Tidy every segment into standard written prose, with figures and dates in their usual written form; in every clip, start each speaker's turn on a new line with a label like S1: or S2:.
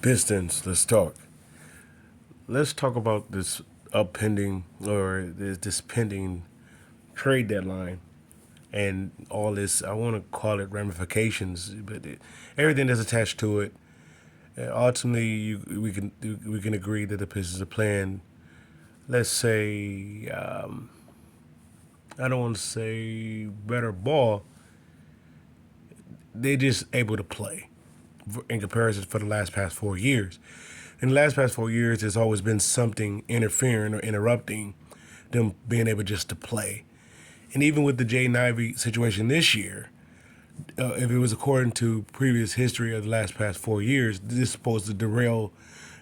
S1: Pistons, let's talk. Let's talk about this pending or this pending trade deadline and all this. I want to call it ramifications, but everything that's attached to it. Ultimately, we can agree that the Pistons are playing. Let's say I don't want to say better ball. They're just able to play in comparison for the last past 4 years. In the last past 4 years, there's always been something interfering or interrupting them being able just to play. And even with the Jaden Ivey situation this year, if it was according to previous history of the last past 4 years, this is supposed to derail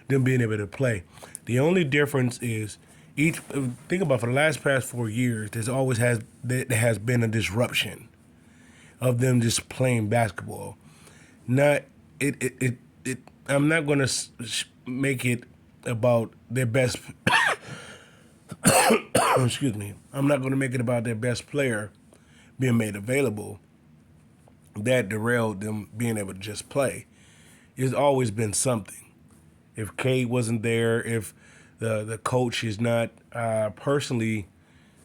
S1: them being able to play. The only difference is each. Think about for the last past 4 years, there has been a disruption of them just playing basketball. Not it. I'm not going to make it about their best. Excuse me. I'm not going to make it about their best player being made available. That derailed them being able to just play. It's always been something. If Cade wasn't there, if the coach is not personally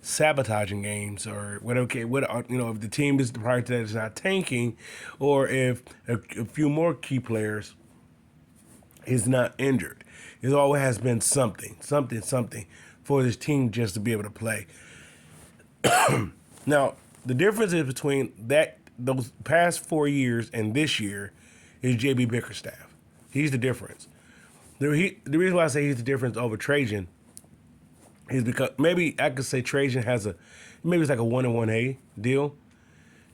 S1: sabotaging games or whatever, if the team is prior to that is not tanking, or if a few more key players is not injured. It always has been something for this team just to be able to play. Now, the difference is between those past 4 years and this year is JB Bickerstaff. He's the difference. The reason why I say he's the difference over Trajan is because maybe I could say Trajan maybe it's like a 1-1A deal.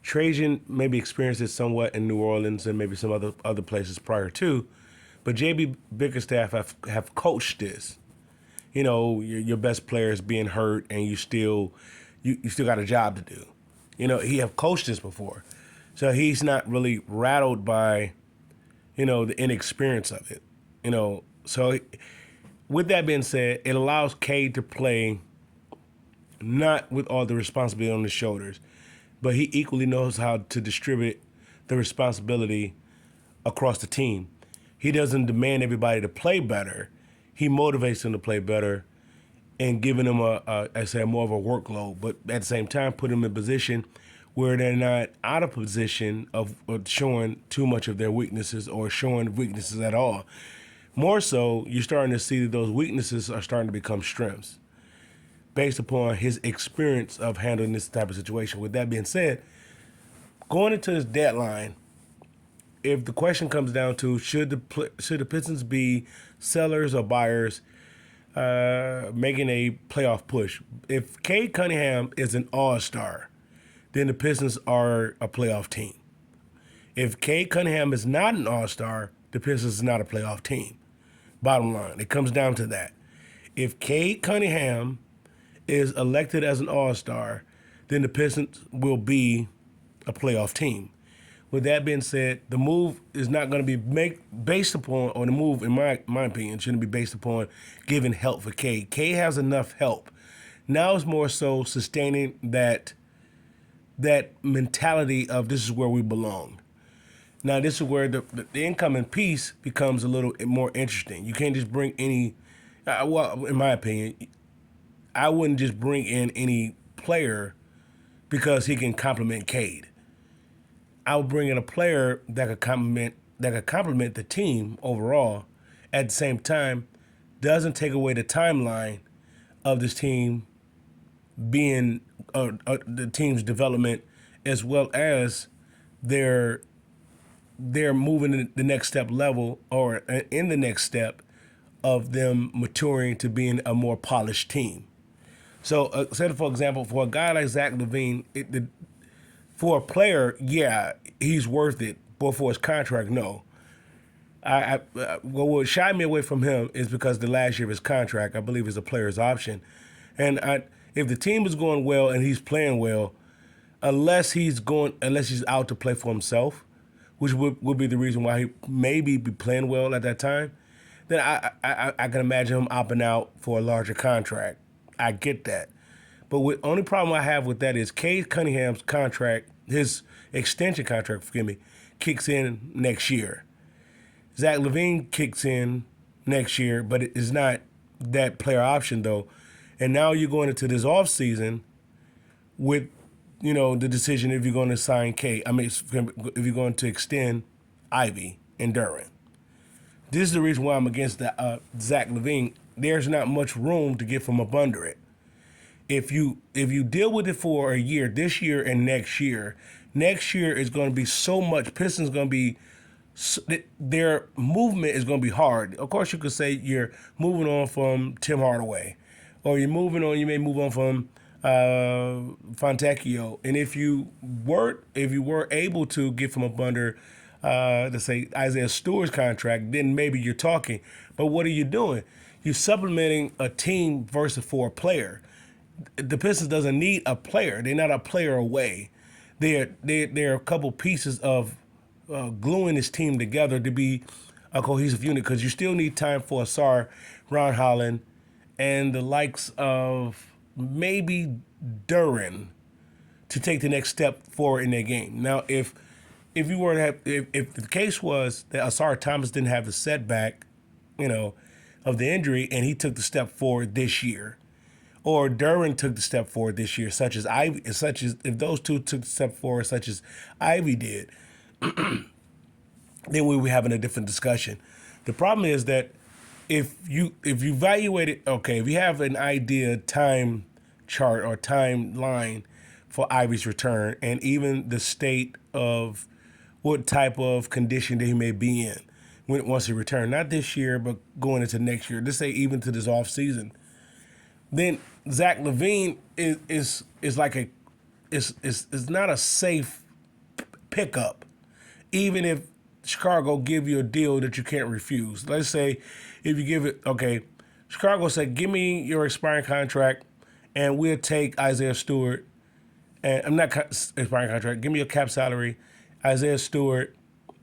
S1: Trajan maybe experienced it somewhat in New Orleans and maybe some other places prior to, but JB Bickerstaff have coached this. Your best players being hurt and you still got a job to do. He have coached this before, so he's not really rattled by the inexperience of it. So with that being said, it allows Cade to play not with all the responsibility on his shoulders, but he equally knows how to distribute the responsibility across the team. He doesn't demand everybody to play better. He motivates them to play better and giving them more of a workload, but at the same time put them in a position where they're not out of position of showing too much of their weaknesses or showing weaknesses at all. More so, you're starting to see that those weaknesses are starting to become strengths based upon his experience of handling this type of situation. With that being said, going into this deadline, if the question comes down to should the Pistons be sellers or buyers making a playoff push, if Cade Cunningham is an all-star, then the Pistons are a playoff team. If Cade Cunningham is not an all-star, the Pistons is not a playoff team. Bottom line, it comes down to that. If Cade Cunningham is elected as an all-star, then the Pistons will be a playoff team. With that being said, the move is not going to be based upon, or the move, in my opinion, shouldn't be based upon giving help for Cade. Cade has enough help. Now it's more so sustaining that mentality of this is where we belong. Now this is where the incoming piece becomes a little more interesting. You can't just bring any, in my opinion, I wouldn't just bring in any player because he can complement Cade. I would bring in a player that could complement the team overall. At the same time, doesn't take away the timeline of this team being the team's development, as well as their moving in the next step level, or in the next step of them maturing to being a more polished team. So, say for example, for a guy like Zach LaVine, for a player, yeah, he's worth it, but for his contract, no. What shied me away from him is because the last year of his contract, I believe, is a player's option, and if the team is going well and he's playing well, unless he's out to play for himself, which would be the reason why he maybe be playing well at that time, then I can imagine him opting out for a larger contract. I get that. But the only problem I have with that is Cade Cunningham's contract, his extension contract, kicks in next year. Zach LaVine kicks in next year, but it is not that player option though. And now you're going into this offseason with, the decision if you're going to sign K. I mean, if you're going to extend Ivy and Duren. This is the reason why I'm against Zach LaVine. There's not much room to get from up under it. If you deal with it for a year, this year and next year is going to be so much. Pistons going to be, their movement is going to be hard. Of course, you could say you're moving on from Tim Hardaway, or you may move on from Fontecchio. And if you were able to get from up under, let's say Isaiah Stewart's contract, then maybe you're talking. But what are you doing? You're supplementing a team versus for a player. The Pistons doesn't need a player. They're not a player away. They're a couple pieces of gluing this team together to be a cohesive unit, because you still need time for Asar, Ron Holland, and the likes of maybe Duren to take the next step forward in their game. Now, if you were to have, if the case was that Asar Thomas didn't have the setback, of the injury, and he took the step forward this year, or Duren took the step forward this year, such as if those two took the step forward, such as Ivy did, then we would be having a different discussion. The problem is that if you evaluate it, okay, if you have an idea time chart or timeline for Ivy's return, and even the state of what type of condition that he may be in once he returns, not this year, but going into next year, let's say even to this off season, then Zach LaVine is not a safe pickup, even if Chicago give you a deal that you can't refuse. Let's say if you give it, okay, Chicago said, give me your expiring contract, and we'll take Isaiah Stewart, and I'm not expiring contract, give me your cap salary, Isaiah Stewart,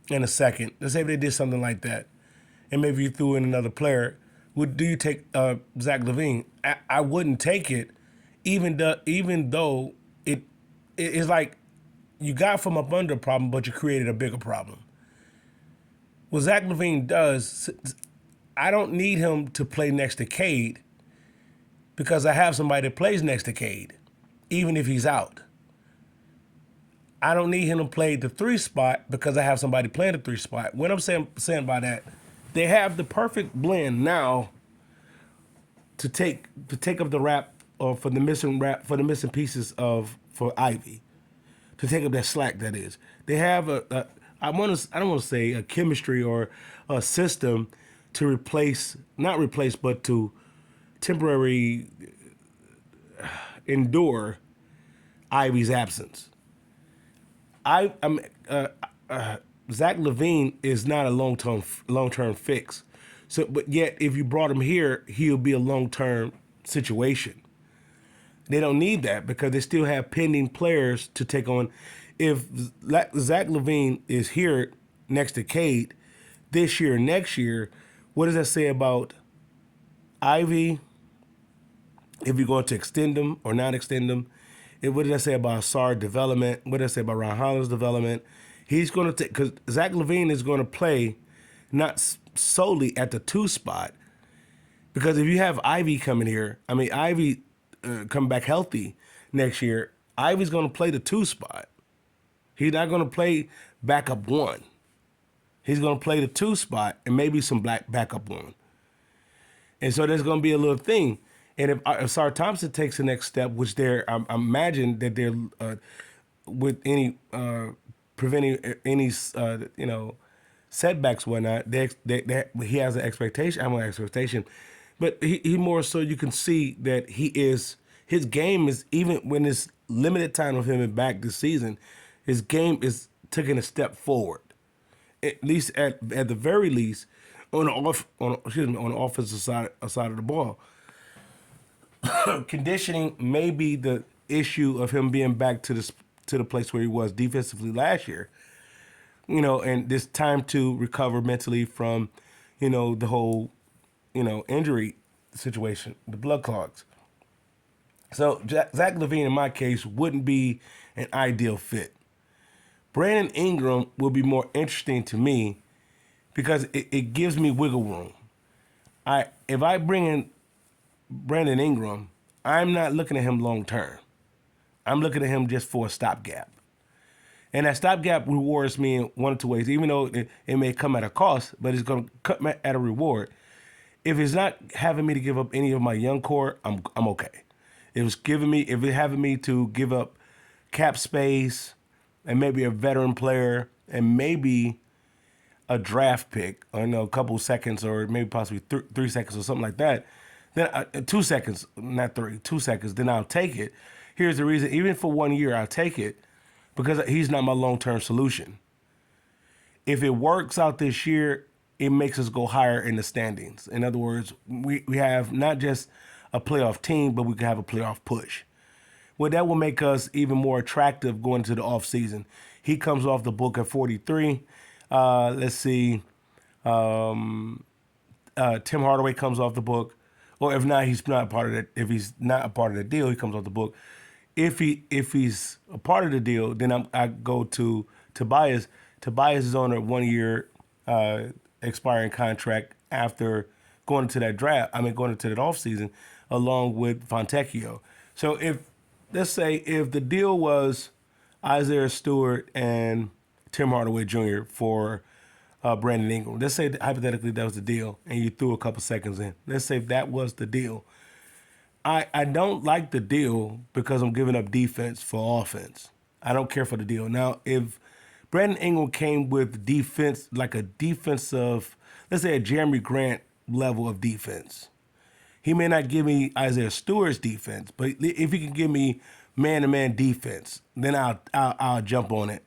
S1: in a second. Let's say if they did something like that, and maybe you threw in another player. Do you take Zach LaVine? I wouldn't take it, even though it is like you got from up under a problem, but you created a bigger problem. What Zach LaVine does, I don't need him to play next to Cade, because I have somebody that plays next to Cade, even if he's out. I don't need him to play the 3 spot, because I have somebody playing the 3 spot. What I'm saying by that, they have the perfect blend now to take up the rap, or for the missing pieces for Ivy, to take up that slack. That is, they have I don't want to say a chemistry or a system to not replace, but to temporarily endure Ivy's absence. Zach LaVine is not a long-term fix. So, but yet, if you brought him here, he'll be a long-term situation. They don't need that, because they still have pending players to take on. If Zach LaVine is here next to Cade this year, next year, what does that say about Ivy? If you're going to extend them or not extend them, what does that say about Asar development? What does that say about Ron Holland's development? He's going to take, because Zach LaVine is going to play not solely at the 2 spot, because if you have Ivy coming here, Ivy come back healthy next year, Ivy's going to play the 2 spot. He's not going to play backup 1. He's going to play the 2 spot and maybe some backup 1. And so there's going to be a little thing. And if Sar Thompson takes the next step, which I imagine that they're with any preventing any setbacks, whatnot, he has an expectation. I'm an expectation, but he more so, you can see that his game is, even when it's limited time of him back this season, his game is taking a step forward. At least at the very least on the offensive side of the ball. Conditioning may be the issue of him being back to the place where he was defensively last year. And this time to recover mentally from, the whole, injury situation, the blood clots. So Zach LaVine, in my case, wouldn't be an ideal fit. Brandon Ingram will be more interesting to me, because it gives me wiggle room. If I bring in Brandon Ingram, I'm not looking at him long term. I'm looking at him just for a stopgap. And that stopgap rewards me in one or two ways, even though it may come at a cost, but it's going to come at a reward. If it's not having me to give up any of my young core, I'm okay. If it's having me to give up cap space and maybe a veteran player and maybe a draft pick, or a couple seconds, or maybe possibly 3 seconds or something like that, then 2 seconds, not 3, 2 seconds, then I'll take it. Here's the reason: even for 1 year, I'll take it because he's not my long-term solution. If it works out this year, it makes us go higher in the standings. In other words, we have not just a playoff team, but we can have a playoff push. Well, that will make us even more attractive going into the offseason. He comes off the book at 43. Let's see. Tim Hardaway comes off the book. Or if not, he's not a part of that. If he's not a part of the deal, he comes off the book. If he's a part of the deal, then I go to Tobias. Tobias is on a 1 year expiring contract after going into that draft. Going into that offseason, along with Fontecchio. So let's say if the deal was Isaiah Stewart and Tim Hardaway Jr. for Brandon Ingram. Let's say hypothetically that was the deal, and you threw a couple seconds in. Let's say if that was the deal. I don't like the deal because I'm giving up defense for offense. I don't care for the deal. Now, if Brandon Ingram came with defense, like a defensive, let's say a Jeremy Grant level of defense, he may not give me Isaiah Stewart's defense, but if he can give me man-to-man defense, then I'll jump on it.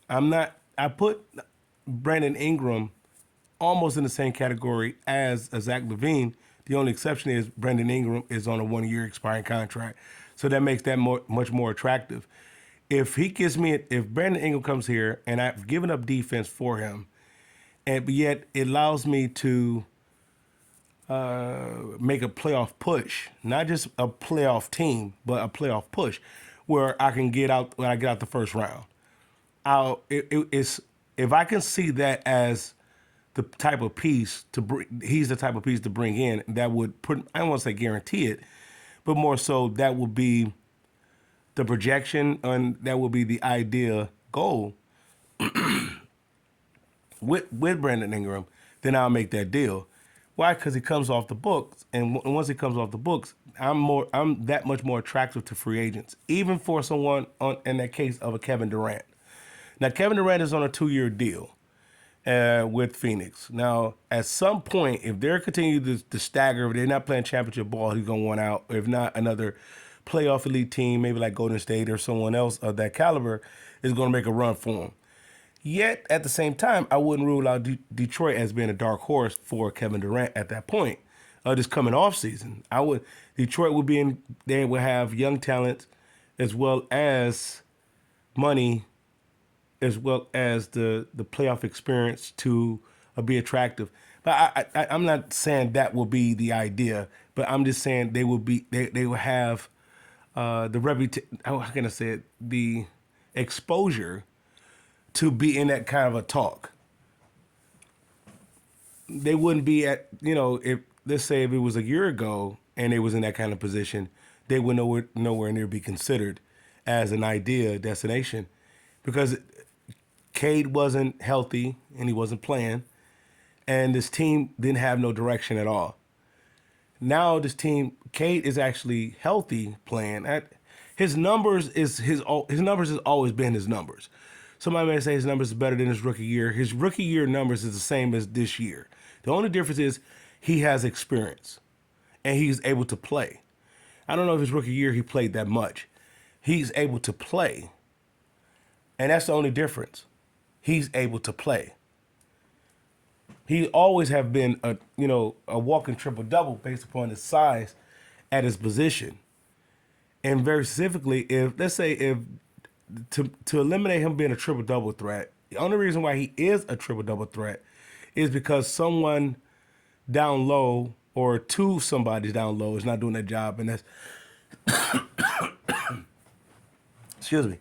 S1: I put Brandon Ingram almost in the same category as Zach LaVine. The only exception is Brandon Ingram is on a 1 year expiring contract. So that makes that much more attractive. If Brandon Ingram comes here and I've given up defense for him, and yet it allows me to make a playoff push, not just a playoff team, but a playoff push where I can get out when I get out the first round. If I can see that as the type of piece he's the type of piece to bring in that would I don't want to say guarantee it, but more so that would be the projection and that would be the idea goal with Brandon Ingram, then I'll make that deal. Why? Because he comes off the books, and once he comes off the books, I'm that much more attractive to free agents, even for someone in that case of a Kevin Durant. Now, Kevin Durant is on a 2 year deal with Phoenix. Now, at some point, if they're continuing to stagger, if they're not playing championship ball, he's going to want out. If not, another playoff elite team, maybe like Golden State or someone else of that caliber, is going to make a run for him. Yet, at the same time, I wouldn't rule out Detroit as being a dark horse for Kevin Durant at that point. This coming off season, Detroit would they would have young talent as well as money, as well as the playoff experience to be attractive. But I'm not saying that will be the idea, but I'm just saying they will have the reputation. How can I say it? The exposure to be in that kind of a talk. They wouldn't be at, if let's say if it was a year ago and they was in that kind of position, they would nowhere near be considered as an idea destination because Cade wasn't healthy and he wasn't playing, and this team didn't have no direction at all. Now this team, Cade is actually healthy playing. His numbers has always been his numbers. Somebody may say his numbers is better than his rookie year. His rookie year numbers is the same as this year. The only difference is he has experience and he's able to play. I don't know if his rookie year he played that much. He's able to play, and that's the only difference. He's able to play. He always have been a walking triple double based upon his size at his position. And very specifically, if to eliminate him being a triple double threat, the only reason why he is a triple double threat is because someone down low or two somebody's down low is not doing their job, and that's excuse me.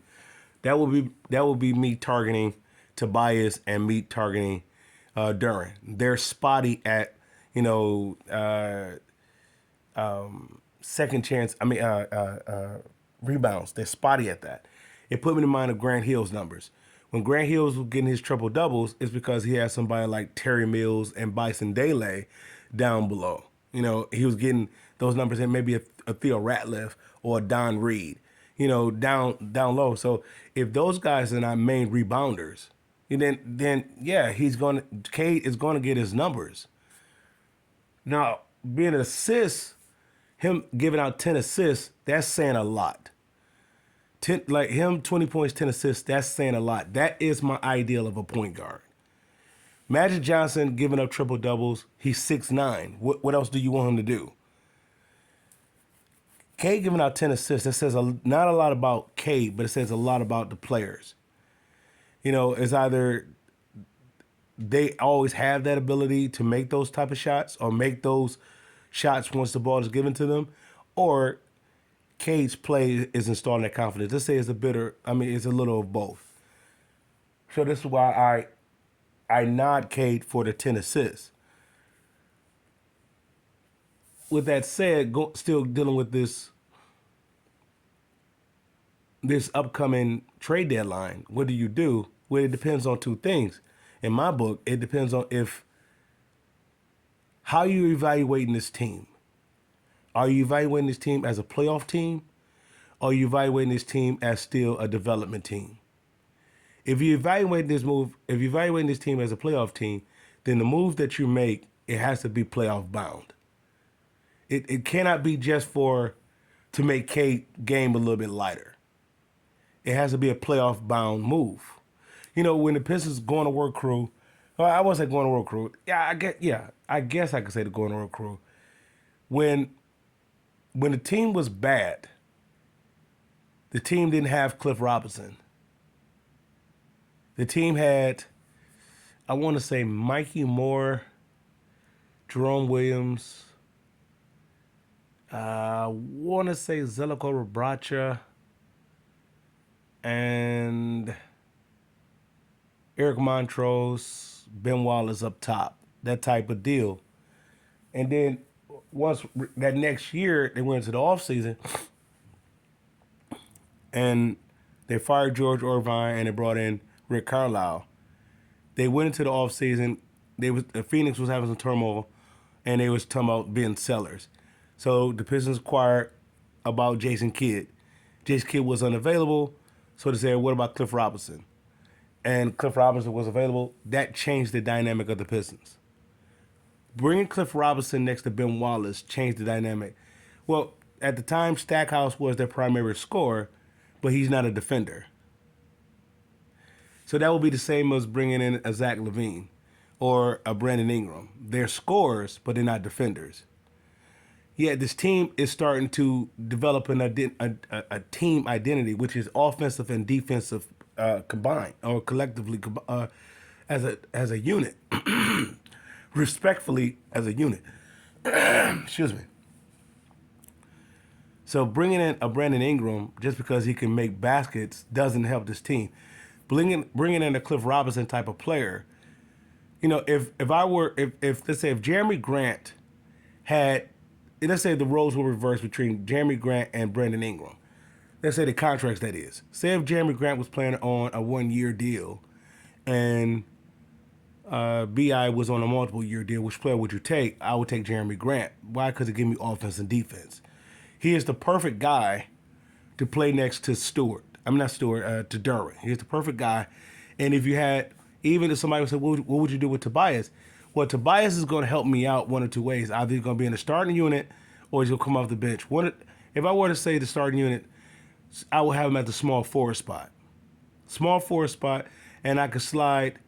S1: That will be me targeting Tobias and me targeting Duren. They're spotty at, you know, second chance. Rebounds. They're spotty at that. It put me in mind of Grant Hill's numbers. When Grant Hills was getting his triple doubles, it's because he had somebody like Terry Mills and Bison Dele down below. You know, he was getting those numbers, and maybe a Theo Ratliff or a Don Reed, you know, down low. So if those guys are not main rebounders, then yeah, Cade is gonna get his numbers. Now, being an assist, him giving out 10 assists, that's saying a lot. 10, like him, 20 points, 10 assists, that's saying a lot. That is my ideal of a point guard. Magic Johnson giving up triple doubles, he's 6'9". What else do you want him to do? Cade giving out 10 assists, that says not a lot about Cade, but it says a lot about the players. You know, it's either they always have that ability to make those type of shots or make those shots once the ball is given to them, or Cade's play is installing that confidence. Let's say it's it's a little of both. So this is why I nod Cade for the 10 assists. With that said, still dealing with this upcoming trade deadline, what do you do? Well, it depends on two things. In my book, it depends on how you evaluating this team. Are you evaluating this team as a playoff team? Or are you evaluating this team as still a development team? If you're evaluating this team as a playoff team, then the move that you make, it has to be playoff bound. It cannot be just to make Cade game a little bit lighter. It has to be a playoff bound move. You know, when the Pistons going to work crew, well, I won't say going to work crew. I guess I could say the going to work crew. When the team was bad, the team didn't have Cliff Robinson. The team had, I want to say, Mikey Moore, Jerome Williams, I want to say Zeljko Rabracha, and Eric Montrose, Ben Wallace up top, that type of deal. And then once that next year, they went into the offseason, and they fired George Irvine and they brought in Rick Carlisle. They went into the offseason. Phoenix was having some turmoil, and they was talking about being sellers. So the Pistons acquired about Jason Kidd. Jason Kidd was unavailable, so they said, what about Cliff Robinson? And Cliff Robinson was available. That changed the dynamic of the Pistons. Bringing Cliff Robinson next to Ben Wallace changed the dynamic. Well, at the time, Stackhouse was their primary scorer, but he's not a defender. So that would be the same as bringing in a Zach LaVine or a Brandon Ingram. They're scorers, but they're not defenders. Yeah, this team is starting to develop a team identity, which is offensive and defensive combined or collectively as a unit, respectfully as a unit. Excuse me. So bringing in a Brandon Ingram just because he can make baskets doesn't help this team. Bringing in a Cliff Robinson type of player, you know, if let's say if Jeremy Grant had, let's say the roles were reversed between Jeremy Grant and Brandon Ingram. Let's say the contracts, that is. Say if Jeremy Grant was playing on a 1-year deal and B.I. was on a multiple-year deal, which player would you take? I would take Jeremy Grant. Why? Because it gives me offense and defense. He is the perfect guy to play next to Stewart. To Duren. He's the perfect guy. And if you had, even if somebody would say, what would you do with Tobias? Well, Tobias is going to help me out one or two ways. Either he's going to be in the starting unit or he's going to come off the bench. If I were to say the starting unit, I would have him at the small forward spot. Small forward spot, and I could slide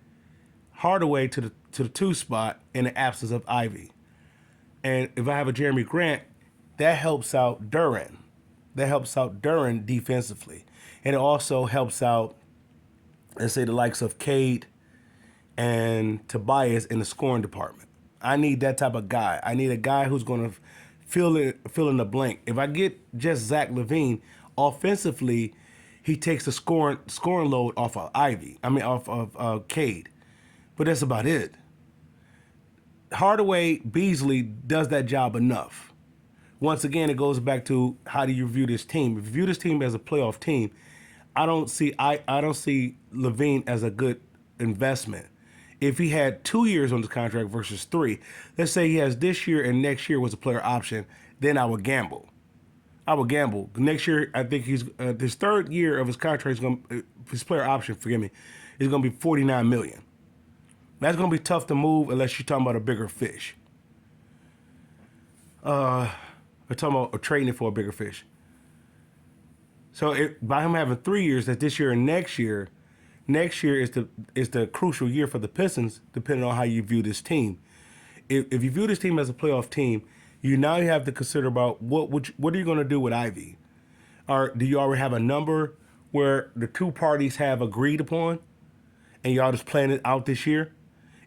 S1: Hardaway to the 2 spot in the absence of Ivy. And if I have a Jeremy Grant, that helps out Duren. That helps out Duren defensively. And it also helps out, let's say, the likes of Cade and Tobias in the scoring department. I need that type of guy. I need a guy who's going to fill in the blank. If I get just Zach LaVine, offensively, he takes the scoring load off of off of Cade. But that's about it. Hardaway Beasley does that job enough. Once again, it goes back to how do you view this team? If you view this team as a playoff team, I don't see Levine as a good investment. If he had 2 years on the contract versus 3, let's say he has this year and next year was a player option, then I would gamble. I would gamble. Next year, I think he's his third year of his contract is going his player option. Forgive me, is going to be $49 million. That's going to be tough to move unless you're talking about a bigger fish. We're talking about trading it for a bigger fish. So by him having 3 years, that this year and next year is the crucial year for the Pistons, depending on how you view this team. If you view this team as a playoff team, you have to consider about what are you going to do with Ivy? Or do you already have a number where the two parties have agreed upon, and y'all just playing it out this year?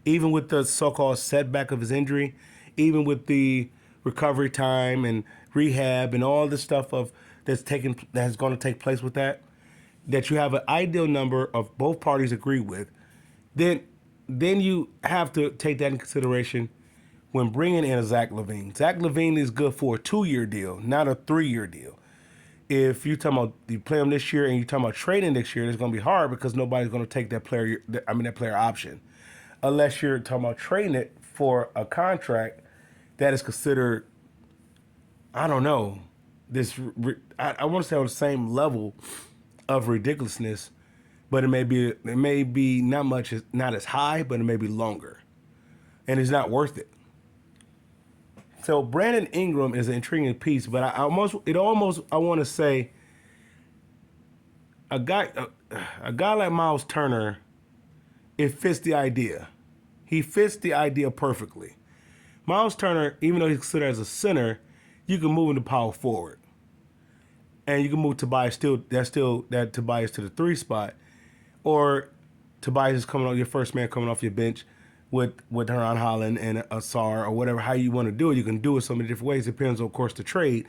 S1: Even with the so-called setback of his injury, even with the recovery time and rehab and all the stuff that's going to take place with that you have an ideal number of both parties agree with, then you have to take that in consideration when bringing in a Zach LaVine. Zach LaVine is good for a 2-year deal, not a 3-year deal. If you talking about you play him this year and you talking about trading next year, it's going to be hard because nobody's going to take that player option, unless you're talking about trading it for a contract that is considered, I don't know, I want to say on the same level of ridiculousness, but it may be not as high, but it may be longer, and it's not worth it. So Brandon Ingram is an intriguing piece, but I want to say a guy like Miles Turner, it fits the idea. He fits the idea perfectly. Miles Turner, even though he's considered as a center, you can move him to power forward. And you can move Tobias Tobias to the 3 spot. Or Tobias is your first man coming off your bench with Heron Holland and Asar or whatever, how you want to do it. You can do it so many different ways. It depends, of course, the trade,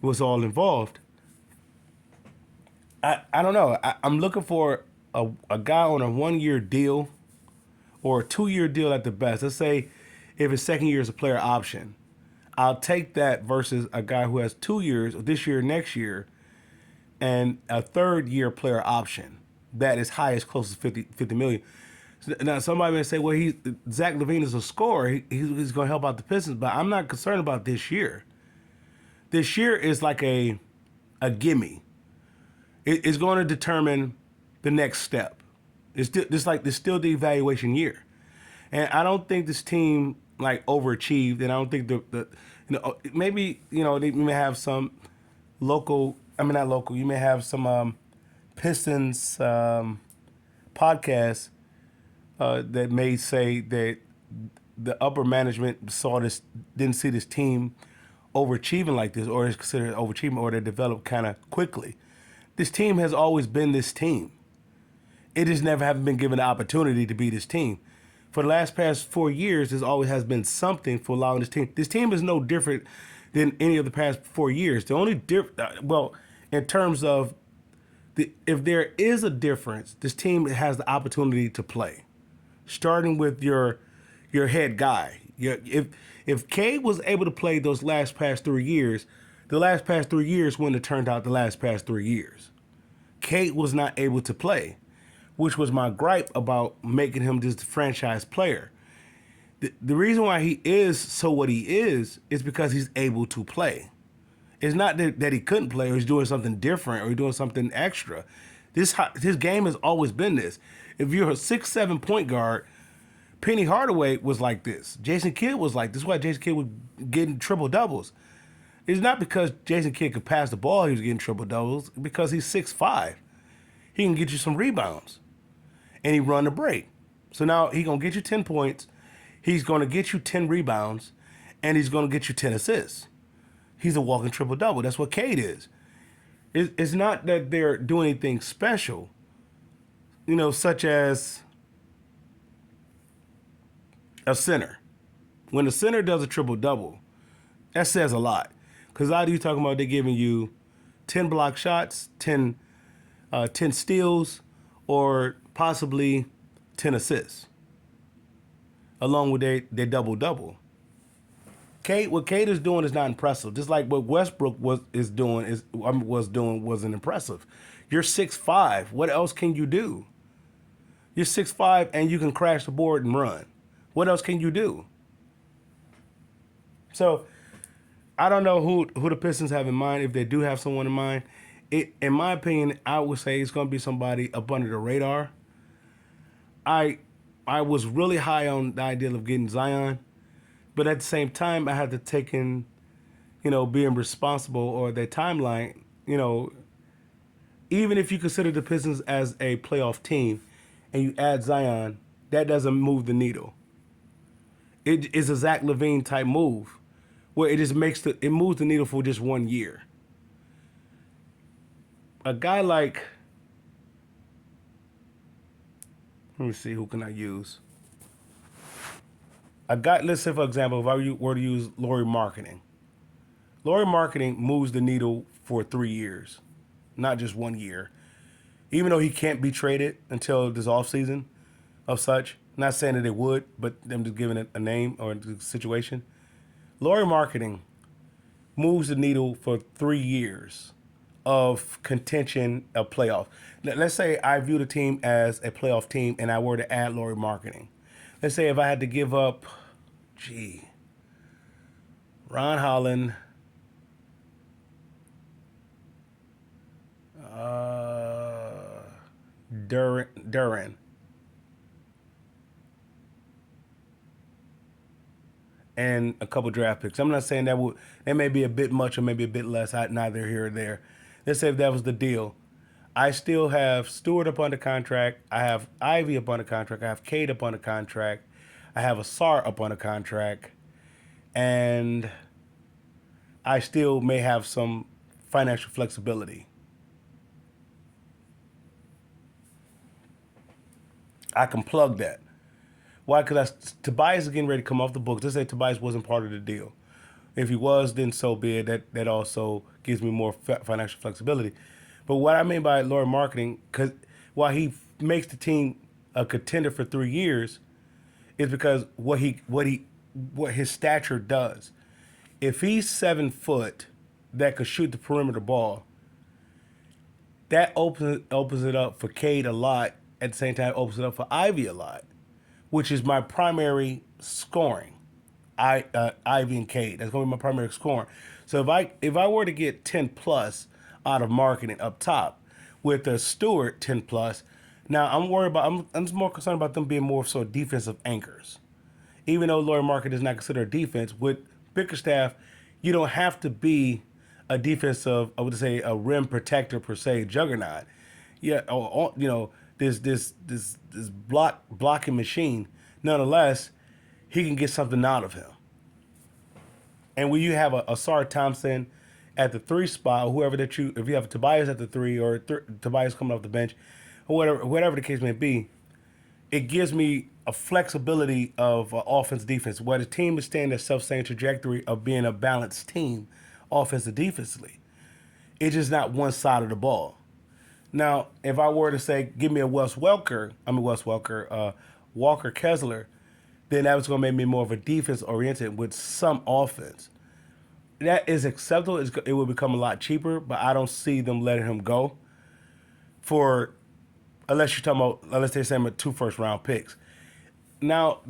S1: what's all involved. I don't know. I'm looking for a guy on a 1-year deal or a 2-year deal at the best. Let's say if his second year is a player option. I'll take that versus a guy who has 2 years, this year, next year, and a 3rd-year player option that is high as close as $50 million. Now, somebody may say, well, Zach LaVine is a scorer. He's going to help out the Pistons, but I'm not concerned about this year. This year is like a gimme. It's going to determine the next step. It's still the evaluation year. And I don't think this team overachieved, and I don't think maybe they may have some local. I mean, not local. You may have some Pistons podcasts that may say that the upper management didn't see this team overachieving like this, or is considered overachieving, or they developed kind of quickly. This team has always been this team. It just never haven't been given the opportunity to be this team. For the past 4 years, there always has been something for allowing this team. This team is no different than any of the past 4 years. The only in terms of if there is a difference, this team has the opportunity to play, starting with your head guy. If Cade was able to play those past 3 years, the past 3 years wouldn't have turned out the past 3 years. Cade was not able to play, which was my gripe about making him this franchise player. The reason why he is what he is because he's able to play. It's not that he couldn't play or he's doing something different or he's doing something extra. His game has always been this. If you're a 6'7" point guard, Penny Hardaway was like this. Jason Kidd was like this. That's why Jason Kidd was getting triple doubles. It's not because Jason Kidd could pass the ball he was getting triple doubles, because he's 6'5". He can get you some rebounds. And he run the break. So now he's going to get you 10 points. He's going to get you 10 rebounds. And he's going to get you 10 assists. He's a walking triple-double. That's what Cade is. It's not that they're doing anything special, such as a center. When a center does a triple-double, that says a lot. Because either you're talking about they're giving you 10 block shots, 10 steals, or possibly 10 assists. along with their double double. What Cade is doing is not impressive. Just like what Westbrook was doing wasn't impressive. You're 6'5". What else can you do? You're 6'5" and you can crash the board and run. What else can you do? So I don't know who the Pistons have in mind, if they do have someone in mind. In my opinion, I would say it's going to be somebody up under the radar. I was really high on the idea of getting Zion, but at the same time, I had to take in, being responsible or their timeline. Even if you consider the Pistons as a playoff team, and you add Zion, that doesn't move the needle. It is a Zach LaVine type move, where it just it moves the needle for just 1 year. A guy like, let me see, who can I use? Let's say for example, if I were to use Lauri Markkanen. Lauri Markkanen moves the needle for 3 years, not just 1 year. Even though he can't be traded until this offseason of such. Not saying that it would, but I'm just giving it a name or a situation. Lauri Markkanen moves the needle for 3 years of contention of playoff. Let's say I view the team as a playoff team and I were to add Lauri Markkanen. Let's say if I had to give up, Ron Holland, Duran, and a couple draft picks. I'm not saying that may be a bit much or maybe a bit less. Neither here or there. Let's say if that was the deal. I still have Stewart up under contract. I have Ivy up under contract. I have Cade up under contract. I have Asar up under contract. And I still may have some financial flexibility. I can plug that. Why? Because Tobias is getting ready to come off the books. Let's say Tobias wasn't part of the deal. If he was, then so be it. That also gives me more financial flexibility. But what I mean by Lauri Markkanen, because while he makes the team a contender for 3 years, is because what his stature does. If he's 7 foot that could shoot the perimeter ball, that opens it up for Cade a lot. At the same time, opens it up for Ivy a lot, which is my primary scoring. Ivy and Cade. That's going to be my primary scoring. So if I were to get 10 plus out of Markkanen up top with a Stewart 10 plus, now I'm just more concerned about them being more so defensive anchors. Even though Lauri Markkanen is not considered defense, with Bickerstaff, you don't have to be a defensive, I would say, a rim protector per se, juggernaut. Yeah, this blocking machine. Nonetheless, he can get something out of him. And when you have a Asar Thompson at the 3 spot, or whoever if you have Tobias at the 3 or Tobias coming off the bench, or whatever the case may be, it gives me a flexibility of offense defense, where the team is staying in that self-same trajectory of being a balanced team, offensive defensively. It's just not one side of the ball. Now, if I were to say, give me a Walker Kessler, then that was going to make me more of a defense-oriented with some offense. That is acceptable. It will become a lot cheaper, but I don't see them letting him go unless you're talking about, unless they're saying 2 first-round picks. Now,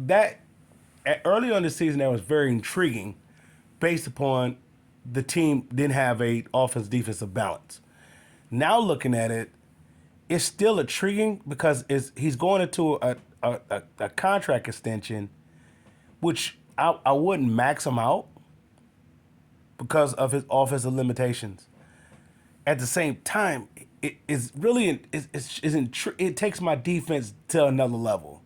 S1: early on this season, that was very intriguing based upon the team didn't have a offense-defensive balance. Now looking at it, it's still intriguing because he's going into a contract extension, which I wouldn't max him out because of his offensive limitations. At the same time, it takes my defense to another level.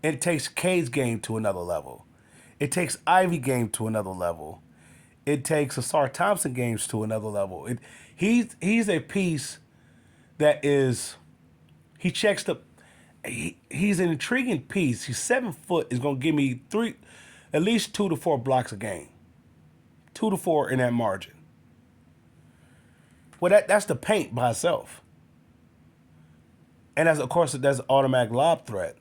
S1: It takes Cade's game to another level. It takes Ivy game to another level. It takes Asar Thompson games to another level. He's a piece that is, he's an intriguing piece. He's 7 foot, is going to give me at least 2 to 4 blocks a game. 2 to 4 in that margin. Well, that's the paint by itself. And of course, that's an automatic lob threat.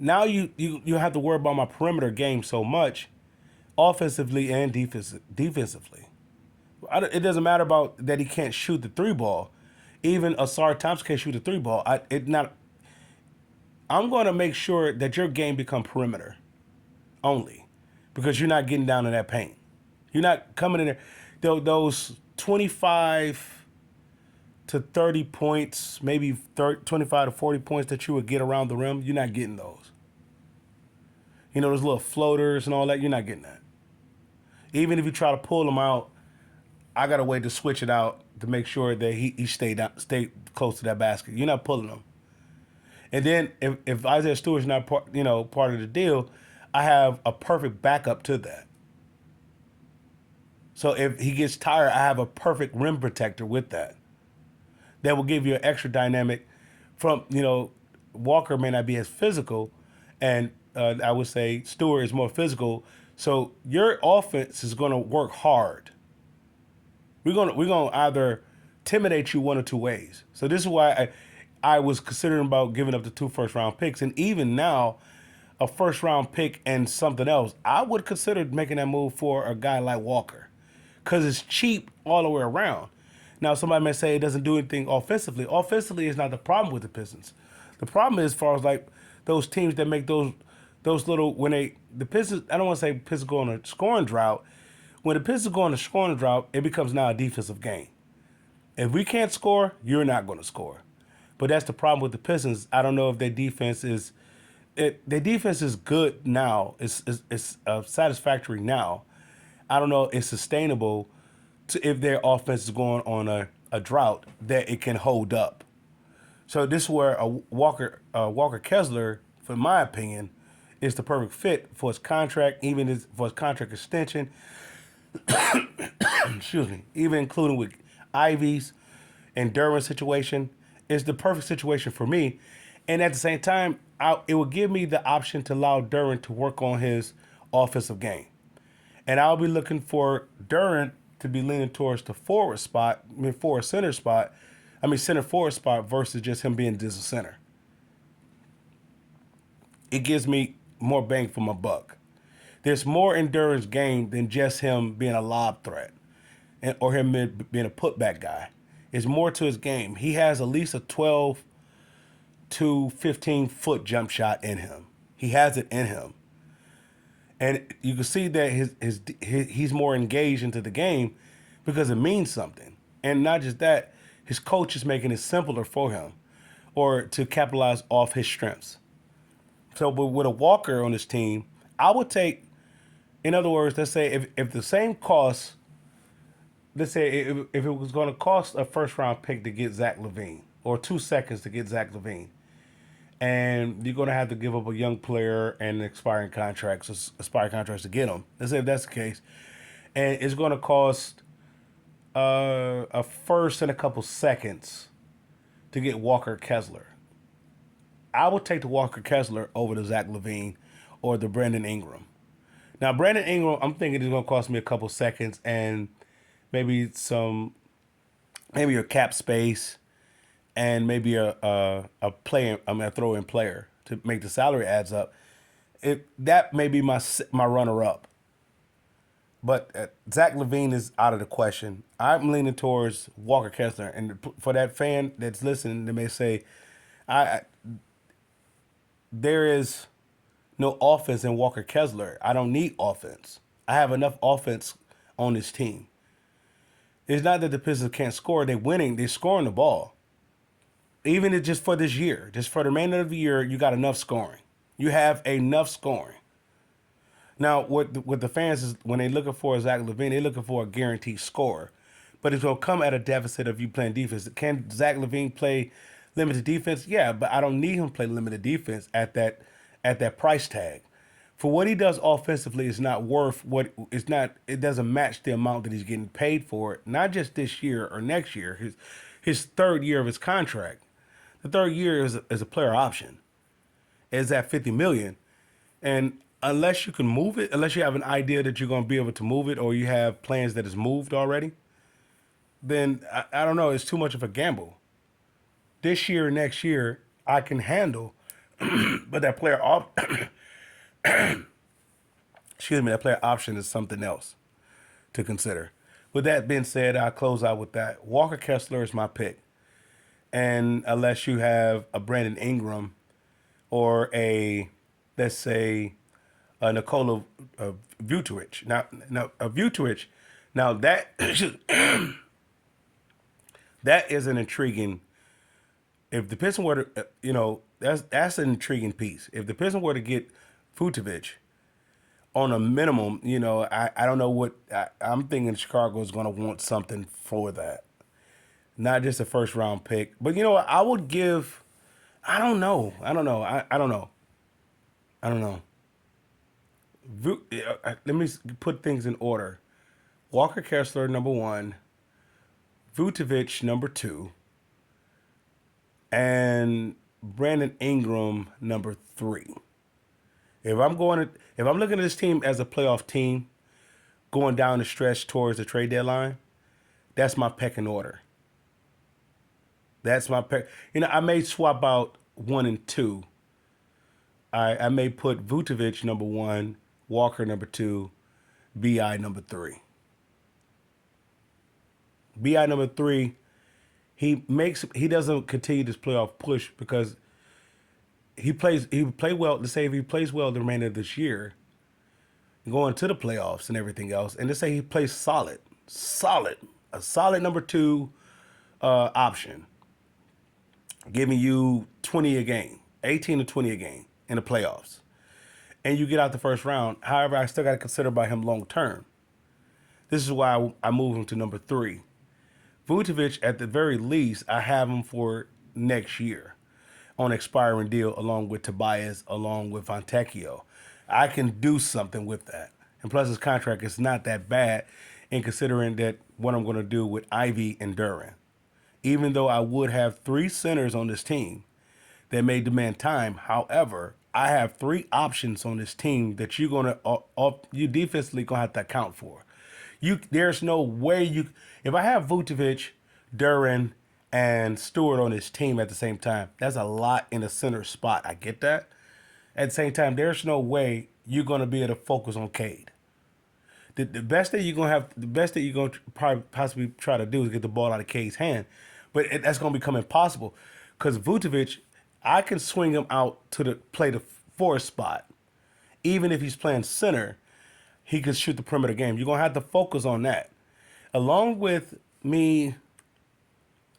S1: Now you have to worry about my perimeter game so much, offensively and defensively. It doesn't matter about that he can't shoot the three ball. Even Asar Thompson can't shoot the three ball. I'm going to make sure that your game become perimeter only, because you're not getting down in that paint. You're not coming in there. Those 25 to 30 points, maybe 25 to 40 points that you would get around the rim, you're not getting those. You know, those little floaters and all that, you're not getting that. Even if you try to pull them out, I got a way to switch it out to make sure that he stay close to that basket. You're not pulling them. And then if Isaiah Stewart's not part of the deal, I have a perfect backup to that. So if he gets tired, I have a perfect rim protector with that. That will give you an extra dynamic. From Walker may not be as physical, and I would say Stewart is more physical. So your offense is going to work hard. We're gonna either intimidate you one or two ways. So this is why I was considering about giving up the 2 first-round picks, and even now, a first-round pick and something else, I would consider making that move for a guy like Walker, because it's cheap all the way around. Now, somebody may say it doesn't do anything offensively. Offensively is not the problem with the Pistons. The problem is as far as like those teams that make those little the Pistons. I don't want to say Pistons go on a scoring drought. When the Pistons go on a scoring drought, it becomes now a defensive game. If we can't score, you're not going to score. But that's the problem with the Pistons. I don't know if their defense is good now. It's satisfactory now. I don't know if it's sustainable if their offense is going on a drought that it can hold up. So this is where Walker Kessler, for my opinion, is the perfect fit for his contract, even for his contract extension. Excuse me. Even including with Ivy's and Duran's situation, is the perfect situation for me. And at the same time, it will give me the option to allow Duran to work on his offensive game. And I'll be looking for Duran to be leaning towards the center forward spot versus just him being just a center. It gives me more bang for my buck. There's more in Duran's game than just him being a lob threat or him being a putback guy. It's more to his game. He has at least a 12 to 15-foot jump shot in him. He has it in him. And you can see that he's more engaged into the game because it means something. And not just that, his coach is making it simpler for him or to capitalize off his strengths. So but with a Walker on his team, I would take, in other words, let's say if the same cost, let's say if it was going to cost a first-round pick to get Zach LaVine or 2 seconds to get Zach LaVine, and you're going to have to give up a young player and expiring contracts to get him. Let's say if that's the case. And it's going to cost a first and a couple seconds to get Walker Kessler. I would take the Walker Kessler over the Zach LaVine or the Brandon Ingram. Now, Brandon Ingram, I'm thinking it's going to cost me a couple seconds and maybe a cap space and maybe a player. I'm gonna throw in player to make the salary adds up. That may be my runner up. But Zach LaVine is out of the question. I'm leaning towards Walker Kessler, and for that fan that's listening, they may say, there is no offense in Walker Kessler. I don't need offense. I have enough offense on this team. It's not that the Pistons can't score. They're winning. They're scoring the ball. Even just for this year, just for the remainder of the year, you got enough scoring. You have enough scoring. Now, what the fans is, when they're looking for Zach LaVine, they're looking for a guaranteed score. But it's going to come at a deficit of you playing defense. Can Zach LaVine play limited defense? Yeah, but I don't need him to play limited defense at that price tag. For what he does offensively is not worth it doesn't match the amount that he's getting paid for it, not just this year or next year, his third year of his contract. The third year is a player option. It's at $50 million. And unless you can move it, unless you have an idea that you're going to be able to move it or you have plans that is moved already, then I don't know, it's too much of a gamble. This year, next year, I can handle But that player option is something else to consider. With that being said, I'll close out with that. Walker Kessler is my pick. And unless you have a Brandon Ingram or let's say, Nikola Vucevic. Now, Vucevic, now that that is an intriguing. If the Pistons were to, that's an intriguing piece. If the Pistons were to get Vucevic on a minimum, I don't know what I'm thinking. Chicago is going to want something for that, not just a first round pick. But you know what? I would give. I don't know. I don't know. I don't know. I don't know. Let me put things in order. Walker Kessler, number one. Vucevic, number two. And Brandon Ingram, number three. If I'm looking at this team as a playoff team, going down the stretch towards the trade deadline, that's my pecking order. That's my pick. I may swap out one and two. I may put Vucevic number one, Walker number two, Bi number three. Bi number three, he doesn't continue this playoff push because he play well. Let's say if he plays well the remainder of this year, going to the playoffs and everything else, and let's say he plays a solid number two option, giving you 20 a game, 18 to 20 a game in the playoffs, and you get out the first round. However, I still got to consider by him long term. This is why I move him to number three. Vucevic, at the very least, I have him for next year on expiring deal along with Tobias, along with Fontecchio. I can do something with that. And plus his contract is not that bad in considering that what I'm going to do with Ivy and Duran. Even though I would have three centers on this team that may demand time, however, I have three options on this team that you're going to, you defensively going to have to account for. There's no way if I have Vucevic, Duran, and Stewart on this team at the same time, that's a lot in the center spot. I get that. At the same time, there's no way you're going to be able to focus on Cade. The best thing you're going to probably possibly try to do is get the ball out of Cade's hand, but that's going to become impossible because Vucevic, I can swing him out to play the fourth spot, even if he's playing center. He could shoot the perimeter game. You're going to have to focus on that. Along with me,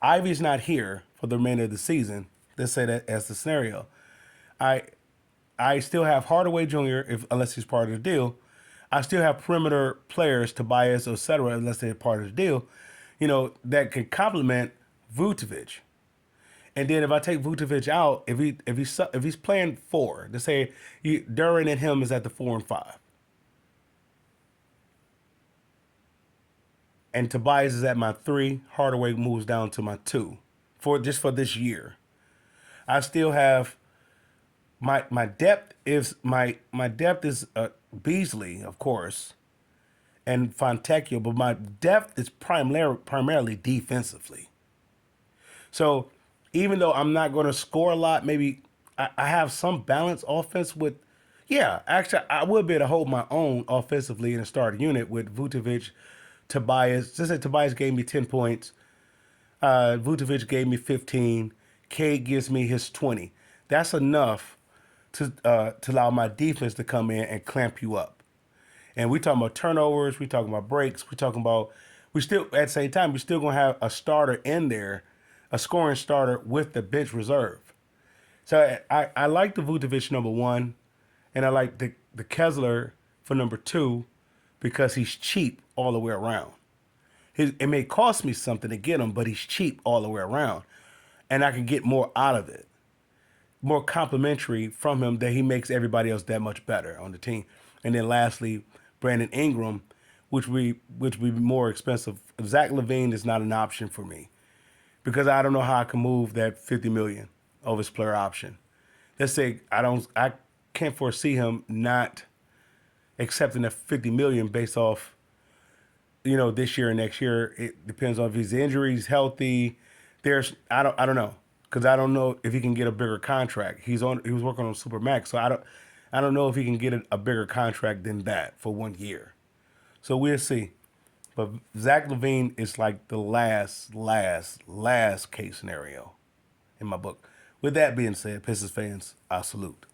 S1: Ivy's not here for the remainder of the season. Let's say that as the scenario. I still have Hardaway Jr. Unless he's part of the deal. I still have perimeter players, Tobias, etc., unless they're part of the deal, that can complement Vucevic. And then if I take Vucevic out, if he's playing four, let's say Duran and him is at the 4 and 5. And Tobias is at my 3. Hardaway moves down to my 2 for this year. I still have my depth is Beasley, of course, and Fontecchio, but my depth is primarily defensively. So even though I'm not going to score a lot, maybe I have some balance offense with. Yeah, actually, I will be able to hold my own offensively in a starting unit with Vucevic, Tobias. Just say Tobias gave me 10 points. Vucevic gave me 15. Cade gives me his 20. That's enough to allow my defense to come in and clamp you up. And we talking about turnovers. We talking about breaks. We still at the same time, we're still going to have a starter in there, a scoring starter with the bench reserve. So I like the Vucevic number 1, and I like the Kessler for number 2 because he's cheap all the way around. It may cost me something to get him, but he's cheap all the way around. And I can get more out of it. More complimentary from him that he makes everybody else that much better on the team. And then lastly, Brandon Ingram, which would be more expensive. Zach LaVine is not an option for me because I don't know how I can move that $50 million of his player option. Let's say I can't foresee him not accepting that $50 million based off, this year and next year. It depends on if he's injured, he's healthy. I don't know. because I don't know if he can get a bigger contract. He was working on Supermax, so I don't know if he can get a bigger contract than that for 1 year. So we'll see. But Zach Levine is like the last case scenario in my book. With that being said, Pistons fans, I salute.